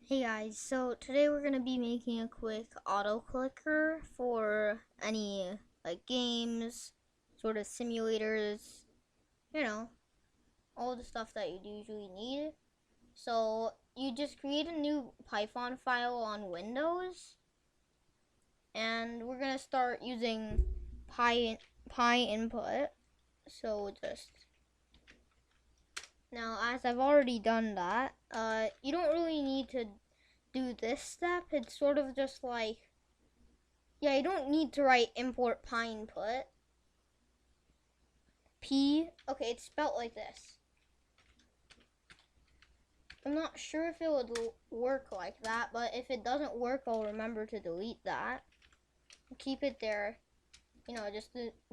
Hey guys, so today we're going to be making a quick auto clicker for any games, sort of simulators, you know, all the stuff that you'd usually need. So you just create a new Python file on Windows, and we're going to start using Py input. So now, as I've already done that, you don't really need to do this step. It's sort of just like, yeah, you don't need to write import py input. Okay, it's spelled like this. I'm not sure if it would work like that, but if it doesn't work, I'll remember to delete that. Keep it there,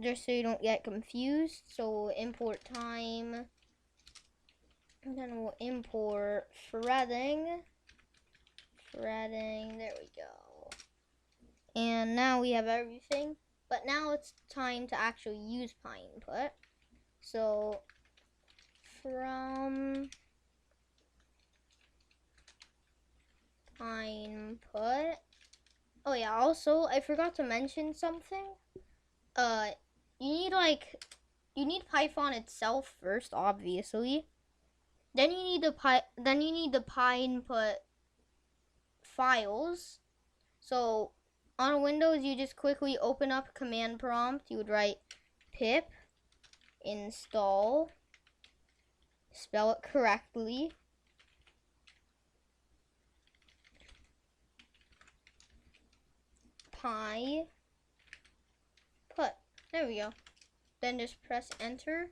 just so you don't get confused. So we'll import time, and then we'll import threading. There we go. And now we have everything, but now it's time to actually use py input. So from py input, oh yeah, also I forgot to mention something. You need Python itself first, obviously. Then you need the py input files. So on Windows, you just quickly open up command prompt. You would write pip install, spell it correctly, py put. There we go. Then just press enter,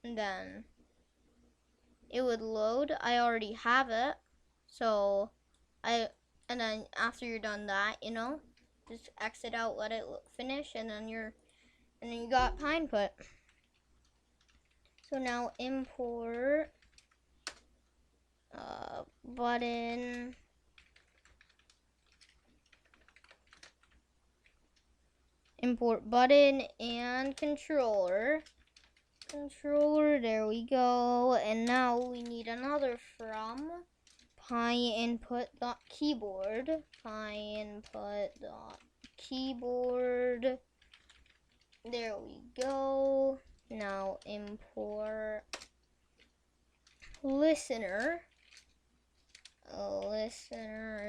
and then it would load. I already have it, so and then after you're done that, just exit out, let it finish, and then you got py input. So now import button, and controller. There we go. And now we need another from py input.keyboard. There we go. Now import listener.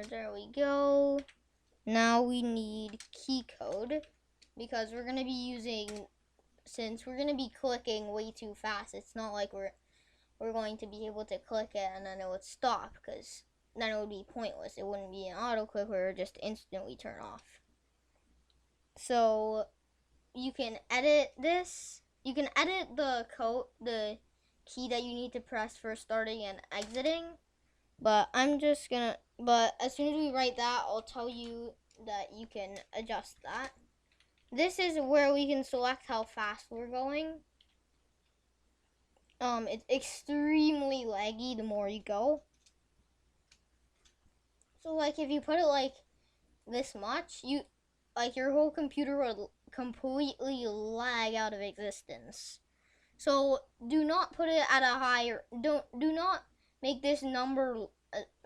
There we go. Now we need key code, because we're going to be since we're going to be clicking way too fast. It's not like we're going to be able to click it and then it would stop, because then it would be pointless. It wouldn't be an auto clicker, just instantly turn off. So you can edit this. You can edit the key that you need to press for starting and exiting. But but as soon as we write that, I'll tell you that you can adjust that. This is where we can select how fast we're going. It's extremely laggy the more you go. So if you put it this much, your whole computer will completely lag out of existence. So do not put it at a higher, do not make this number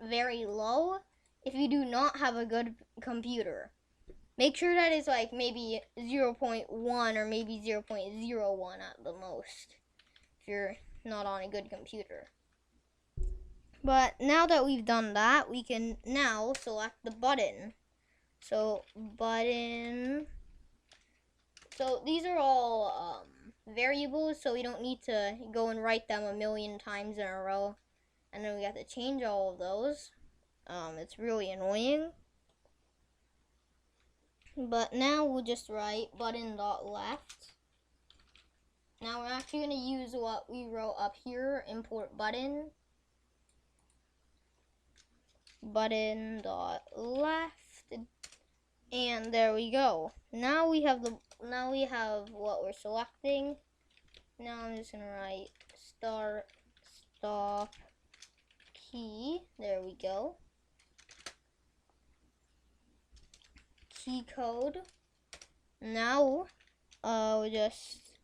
very low if you do not have a good computer. Make sure that it's maybe 0.1 or maybe 0.01 at the most if you're not on a good computer. But now that we've done that, we can now select the button. So button. So these are all variables, so we don't need to go and write them a million times in a row, and then we have to change all of those. It's really annoying. But now we'll just write button.left. Now we're actually going to use what we wrote up here, import button, button.left, and there we go. Now we have what we're selecting. Now I'm just going to write start, stop, key. There we go. Key code. Now we'll just,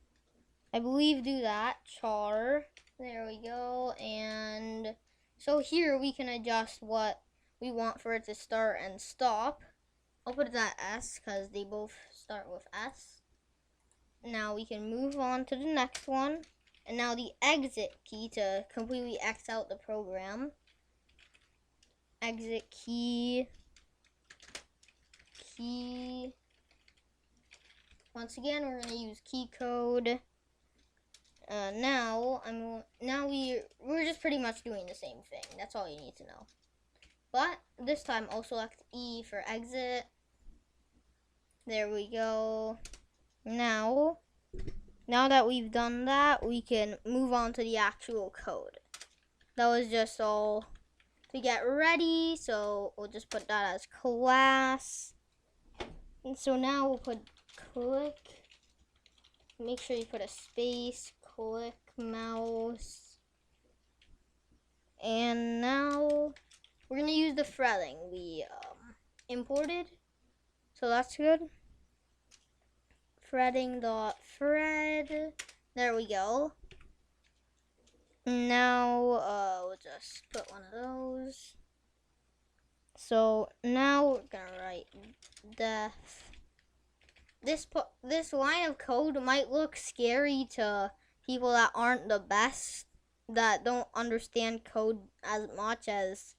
I believe, do that char. There we go. And So here we can adjust what we want for it to start and stop. I'll put that S because they both start with S. Now we can move on to the next one. And now the exit key to completely X out the program. Exit key. Once again, we're going to use key code. We're just pretty much doing the same thing. That's all you need to know. But this time I'll select E for exit. There we go. Now that we've done that, we can move on to the actual code. That was just all to get ready, so we'll just put that as class. And so now we'll put click. Make sure you put a space, click mouse. And now we're going to use the threading we imported. So that's good. Threading.thread. There we go. Now we'll just put one of those. So now we're gonna write def. This line of code might look scary to people that aren't the best, that don't understand code as much as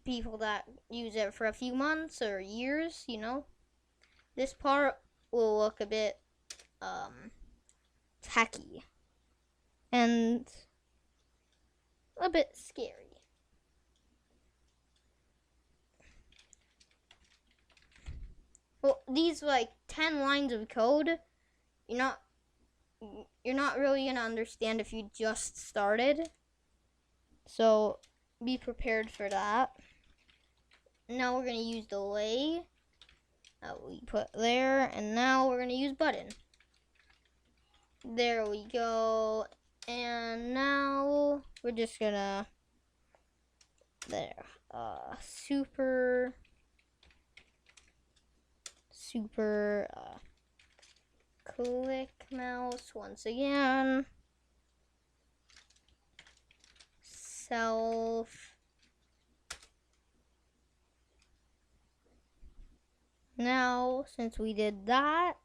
people that use it for a few months or years, you know. This part will look a bit techy and a bit scary. Well, these like 10 lines of code, you're not really gonna understand if you just started. So be prepared for that. Now we're gonna use delay that we put there, and now we're gonna use button. There we go. And now we're just gonna super click mouse once again. Self. Now, since we did that,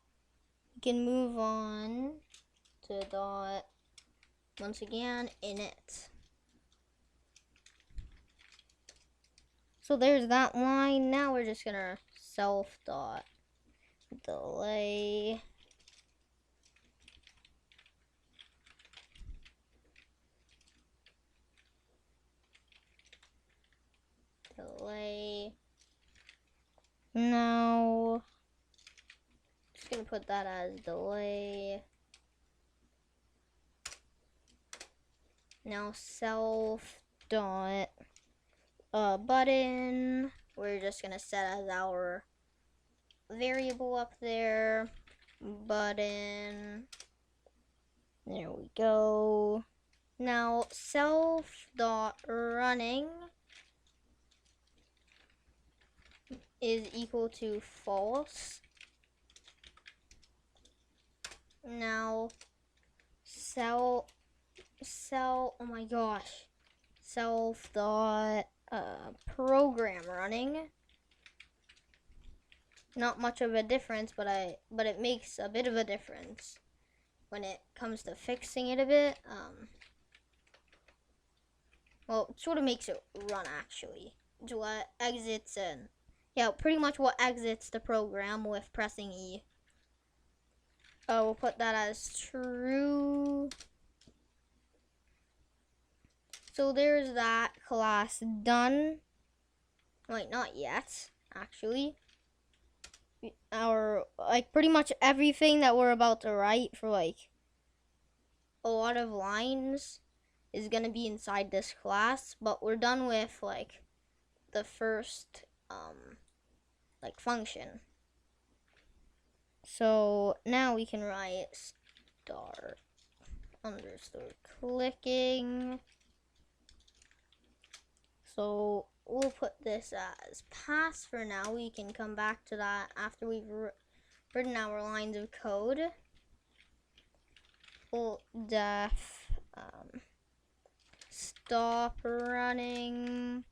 we can move on to dot, once again, init. So there's that line. Now we're just gonna self dot delay. Now, just gonna put that as delay. Now self dot button. We're just gonna set as our variable up there. Button. There we go. Now self dot running is equal to false. Now oh my gosh, self dot program running. Not much of a difference, but it makes a bit of a difference when it comes to fixing it a bit. Well, it sort of makes it run actually. It's what exits and pretty much what exits the program with pressing E. We'll put that as true. So there's that class done. Wait, not yet, actually. Pretty much everything that we're about to write for a lot of lines is gonna be inside this class, but we're done with the first function. So now we can write start underscore clicking. So we'll put this as pass for now. We can come back to that after we've written our lines of code. We'll def stop running.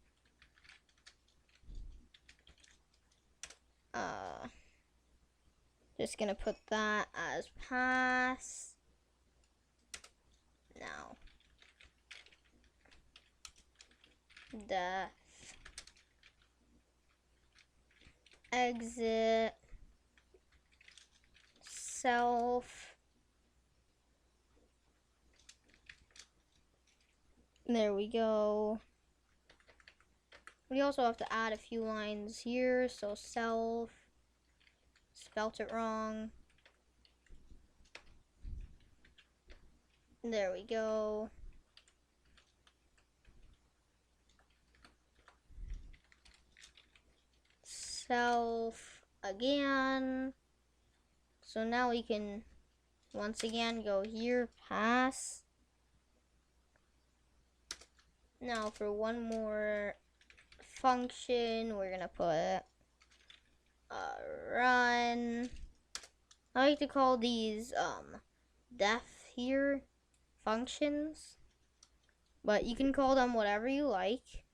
Just gonna put that as pass. Now, death, exit, self. There we go. We also have to add a few lines here. So self, spelt it wrong. There we go. Self again. So now we can once again go here, pass. Now for one more function, we're gonna put run. I like to call these def here functions, but you can call them whatever you like.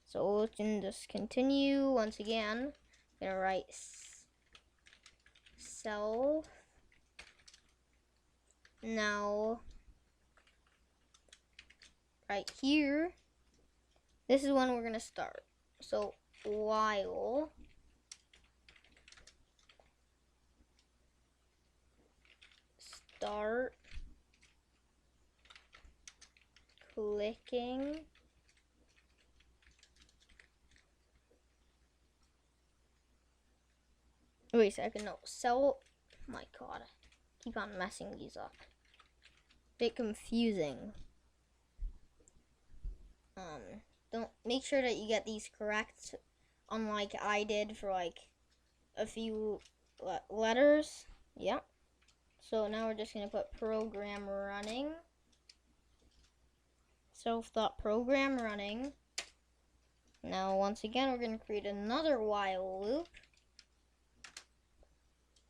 So we can just continue once again. I'm gonna write self. Now right here, this is when we're gonna start. So while start clicking wait a second, no, oh my god, keep on messing these up. Bit confusing. Don't make sure that you get these correct, unlike I did for like a few letters. Yep. So now we're just gonna put program running. Self.program running. Now once again we're gonna create another while loop.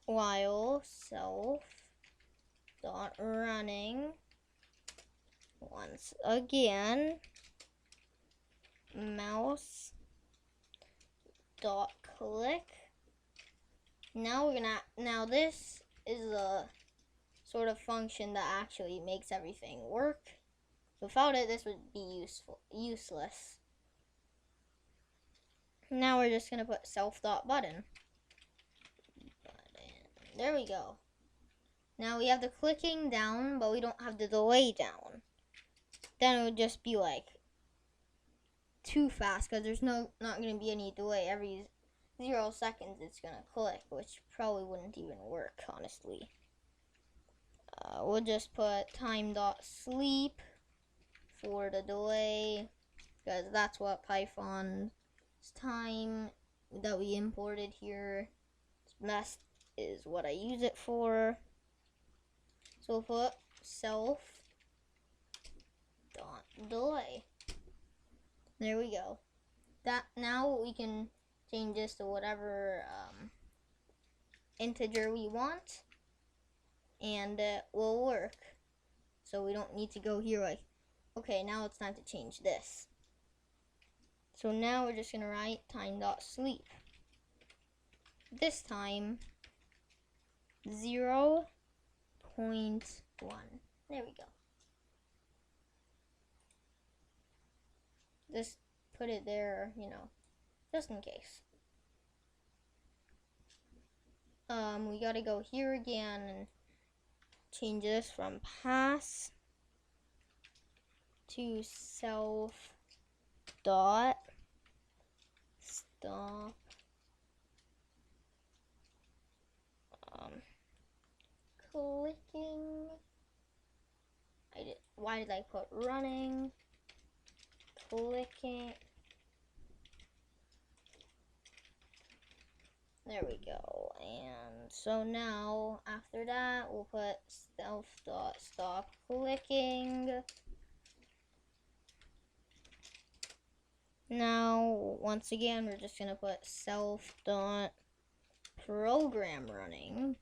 While self dot running. Once again, mouse dot click. Now this is a sort of function that actually makes everything work. Without it, this would be useless. Now we're just gonna put self.button. There we go. Now we have the clicking down, but we don't have the delay down. Then it would just be like too fast because there's not gonna be any delay. Every 0 seconds it's gonna click, which probably wouldn't even work, honestly. We'll just put time.sleep for the delay, because that's what Python's time that we imported here is what I use it for. So we'll put self.delay. There we go. That now we can change this to whatever integer we want, and it will work. So we don't need to go here like, okay, now it's time to change this. So now we're just gonna write time.sleep. This time 0.1. There we go. Just put it there, just in case. We gotta go here again and change this from pass to self dot stop clicking. Why did I put running? Clicking. There we go. And so now after that we'll put self.stop clicking. Now once again we're just gonna put self.program running.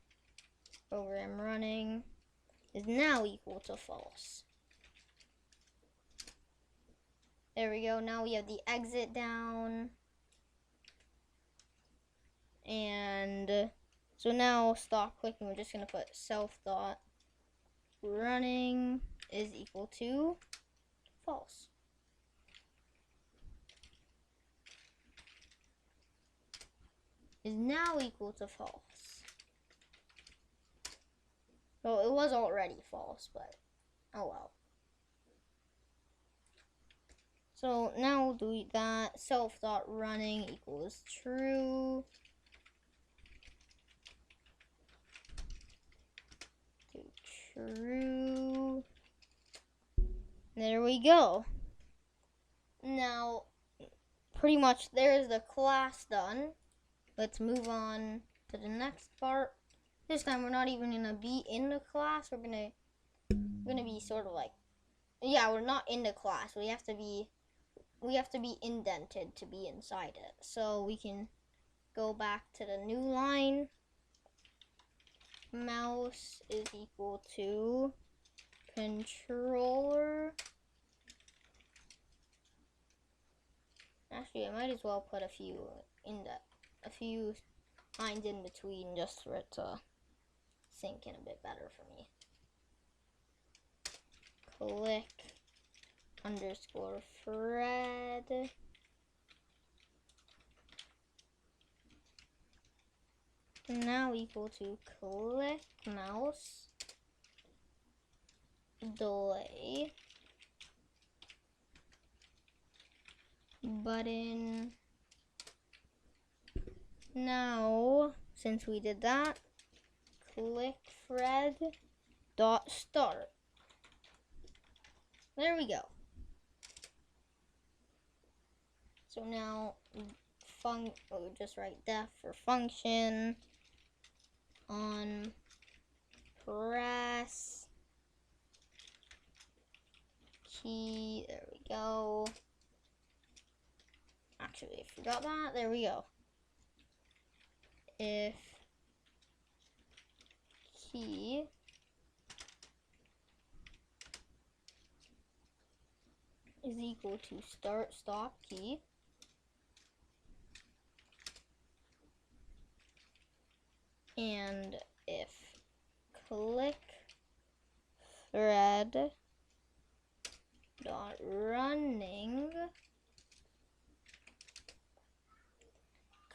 Program running is now equal to false. There we go. Now we have the exit down. And so now stop clicking. We're just going to put self-dot running is equal to false. Is now equal to false. So it was already false, but oh well. So now we'll delete that. Self.running equals true. True. There we go. Now, pretty much there's the class done. Let's move on to the next part. This time we're not even gonna be in the class. We're gonna be sort of like, yeah, we're not in the class. We have to be indented to be inside it. So we can go back to the new line. Mouse is equal to controller. Actually, I might as well put a few lines in between just for it to sink in a bit better for me. Click underscore Fred. Now equal to click mouse delay button. Now, since we did that, click Fred dot start. There we go. So now we'll just write def for function on press key. There we go. Actually, I forgot that. There we go. If key is equal to start stop key, and if click thread dot running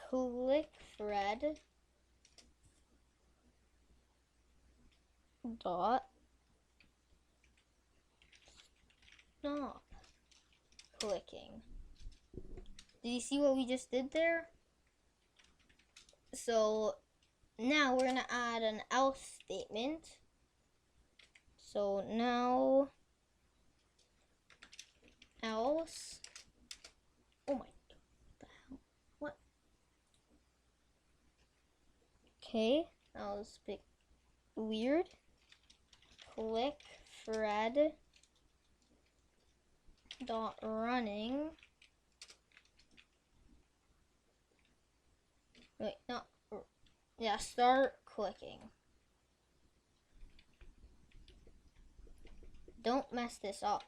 click thread dot stop clicking. Did you see what we just did there? So now we're gonna add an else statement. So now else. Oh my, what the hell? What? Okay, that was a bit weird. Click Fred dot running. Wait, no. Yeah, start clicking. Don't mess this up.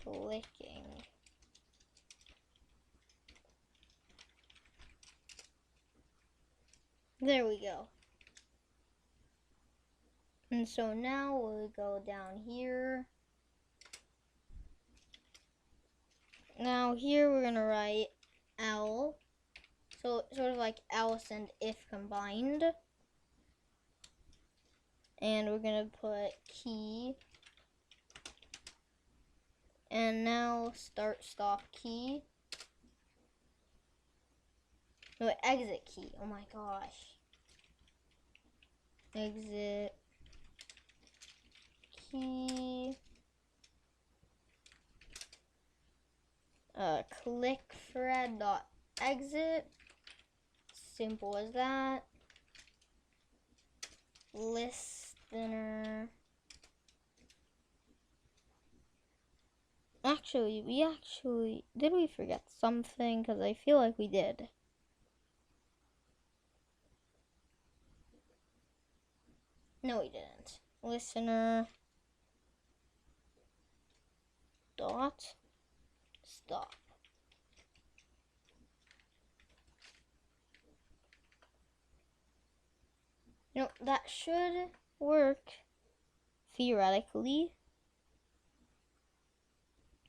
Clicking. There we go. And so now we'll go down here. Now here we're gonna write L. So sort of like else and if combined. And we're gonna put key. And now start stop key. No, exit key. Oh my gosh. Exit key. Click Fred dot exit. Simple as that. Listener. Actually, did we forget something? Because I feel like we did. No, we didn't. Listener. dot stop. You know, that should work theoretically.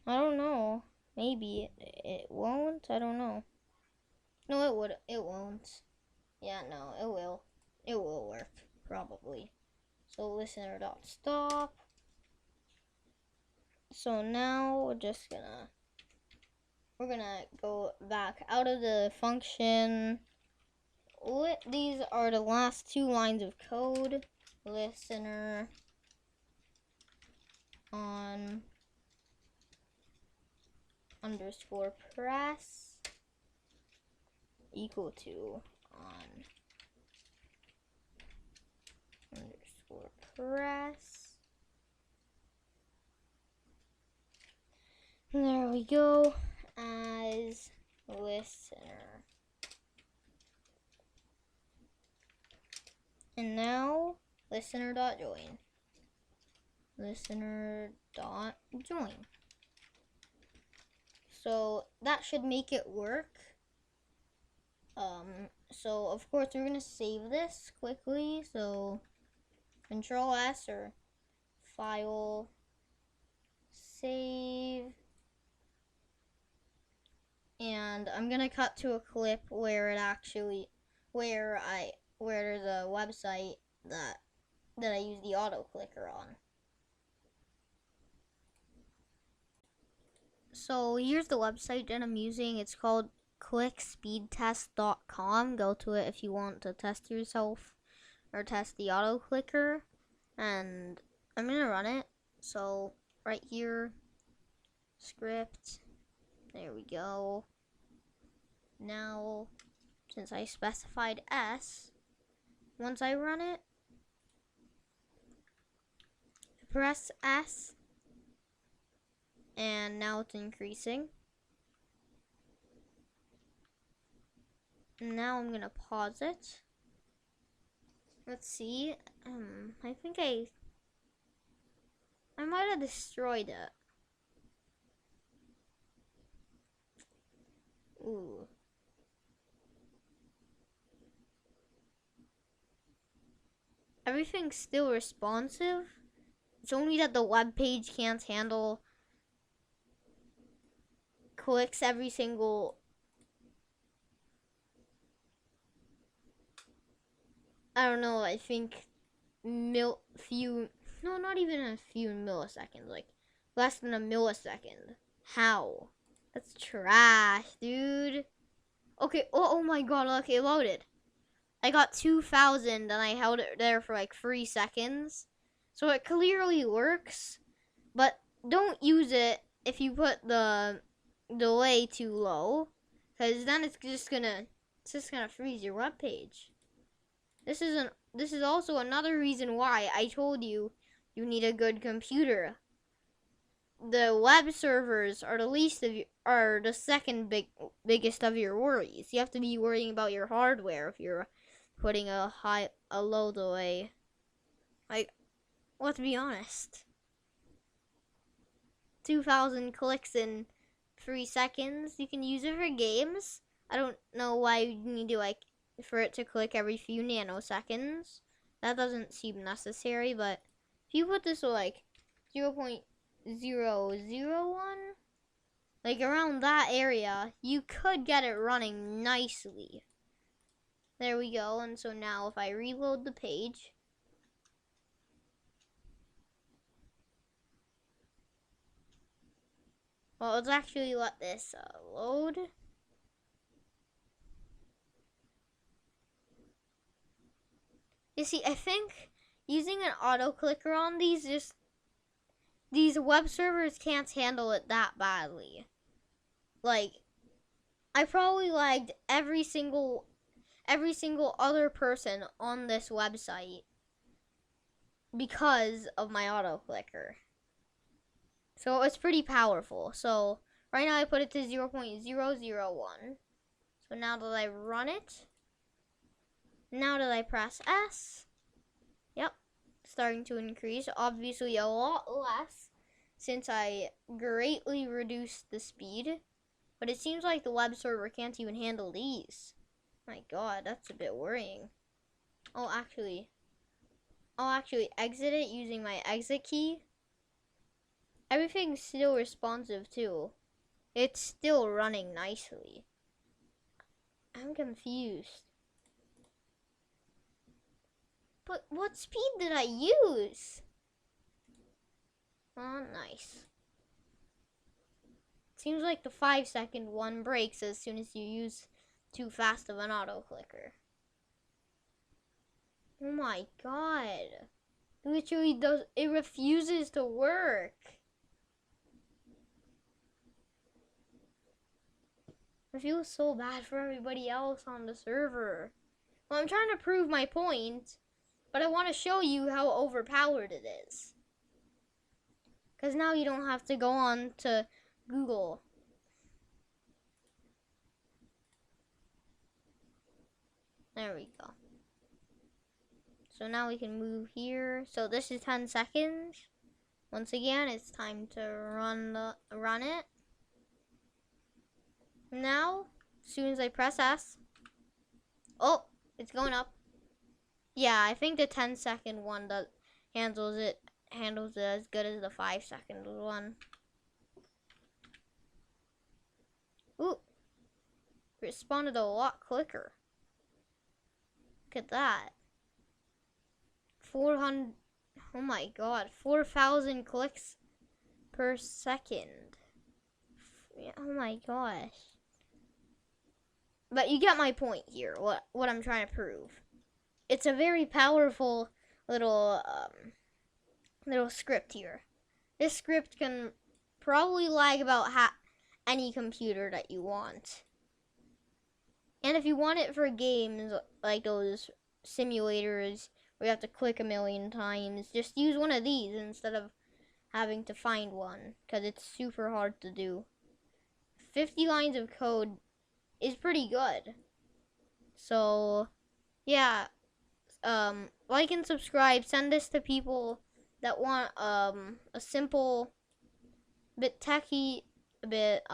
I don't know. Maybe it won't. I don't know. No, it would. It won't. Yeah, no, it will. It will work probably. So listener dot stop. So now we're gonna go back out of the function. These are the last two lines of code. Listener on underscore press equal to on underscore press. And there we go. As listener. And now listener.join. Listener.join. So that should make it work. So of course we're gonna save this quickly. So Control S or File, Save, and I'm gonna cut to a clip where it actually, where there's a website that I use the AUTOCLICKER on. So here's the website that I'm using. It's called clickspeedtest.com. Go to it if you want to test yourself or test the AUTOCLICKER. And I'm gonna run it. So right here, script. There we go. Now, since I specified S, once I run it, press S, and now it's increasing. And now I'm gonna pause it. Let's see. I think I might have destroyed it. Ooh. Everything's still responsive. It's only that the web page can't handle clicks every single. I don't know, I think no, not even a few milliseconds, like less than a millisecond. How? That's trash, dude. Okay, oh my god, look, it loaded. I got 2,000 and I held it there for like 3 seconds. So it clearly works, but don't use it if you put the delay too low, because then it's just gonna freeze your web page. This is also another reason why I told you need a good computer. The web servers are the second biggest of your worries. You have to be worrying about your hardware if you're putting a low delay. Like, let's be honest. 2,000 clicks in 3 seconds. You can use it for games. I don't know why you need to for it to click every few nanoseconds. That doesn't seem necessary, but if you put this to 0.001, around that area, you could get it running nicely. There we go. And so now if I reload the page, well, let's actually let this load. You see, I think using an AUTOCLICKER on these web servers can't handle it that badly. I probably lagged every single other person on this website because of my AUTOCLICKER. So it's pretty powerful. So right now I put it to 0.001. So now that I run it, now that I press S, yep, starting to increase. Obviously a lot less since I greatly reduced the speed. But it seems like the web server can't even handle these. My god, that's a bit worrying. I'll actually exit it using my exit key. Everything's still responsive too. It's still running nicely. I'm confused. But what speed did I use? Oh, nice. Seems like the 5-second one breaks as soon as you use too fast of an auto clicker. Oh my god. Literally it refuses to work. I feel so bad for everybody else on the server. Well, I'm trying to prove my point, but I want to show you how overpowered it is. Because now you don't have to go on to Google. There we go. So now we can move here. So this is 10 seconds. Once again, it's time to run it. Now, as soon as I press S, oh, it's going up. Yeah, I think the 10-second one handles it as good as the 5-second one. Ooh, responded a lot quicker. Look at that. 400. Oh my god, 4,000 clicks per second. Oh my gosh. But you get my point here. What I'm trying to prove. It's a very powerful little script here. This script can probably lag about any computer that you want. And if you want it for games like those simulators where you have to click a million times, just use one of these instead of having to find one, because it's super hard to do. 50 lines of code is pretty good. So, yeah, like and subscribe. Send this to people that want a simple, bit techy, a bit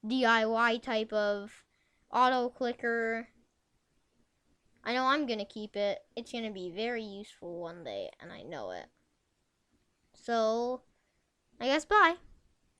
DIY type of auto clicker. I know I'm gonna keep it. It's gonna be very useful one day, and I know it. So, I guess bye.